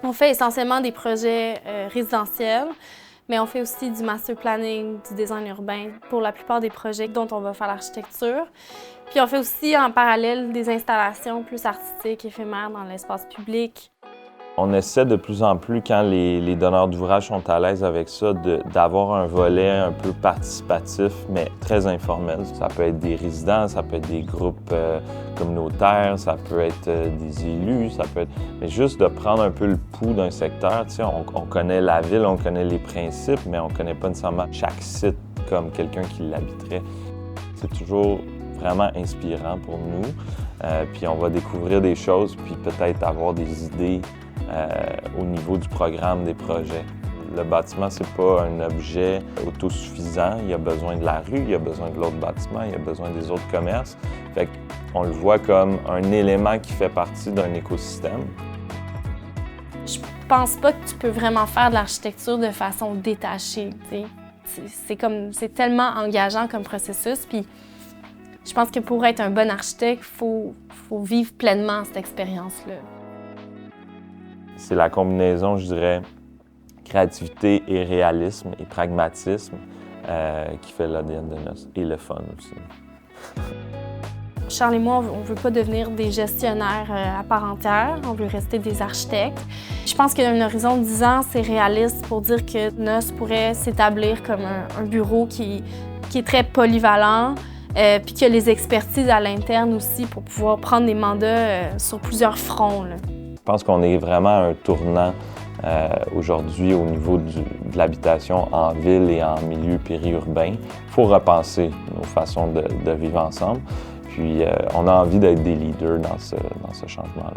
On fait essentiellement des projets résidentiels, mais on fait aussi du master planning, du design urbain pour la plupart des projets dont on va faire l'architecture. Puis on fait aussi en parallèle des installations plus artistiques, éphémères dans l'espace public. On essaie de plus en plus, quand les donneurs d'ouvrage sont à l'aise avec ça, d'avoir un volet un peu participatif, mais très informel. Ça peut être des résidents, ça peut être des groupes communautaires, ça peut être des élus, ça peut être... Mais juste de prendre un peu le pouls d'un secteur. Tu sais, on connaît la ville, on connaît les principes, mais on ne connaît pas nécessairement chaque site comme quelqu'un qui l'habiterait. C'est toujours vraiment inspirant pour nous. Puis on va découvrir des choses, puis peut-être avoir des idées au niveau du programme des projets. Le bâtiment, c'est pas un objet autosuffisant. Il y a besoin de la rue, il y a besoin de l'autre bâtiment, il y a besoin des autres commerces. Fait qu'on le voit comme un élément qui fait partie d'un écosystème. Je pense pas que tu peux vraiment faire de l'architecture de façon détachée. C'est tellement engageant comme processus. Puis je pense que pour être un bon architecte, il faut vivre pleinement cette expérience-là. C'est la combinaison, je dirais, créativité et réalisme et pragmatisme qui fait l'ADN de Nos et le fun aussi. Charles et moi, on ne veut pas devenir des gestionnaires à part entière, on veut rester des architectes. Je pense qu'un horizon de 10 ans, c'est réaliste pour dire que Nos pourrait s'établir comme un bureau qui est très polyvalent, puis qui a les expertises à l'interne aussi pour pouvoir prendre des mandats sur plusieurs fronts, là. Je pense qu'on est vraiment à un tournant aujourd'hui au niveau de l'habitation en ville et en milieu périurbain. Il faut repenser nos façons de vivre ensemble. Puis on a envie d'être des leaders dans ce changement-là.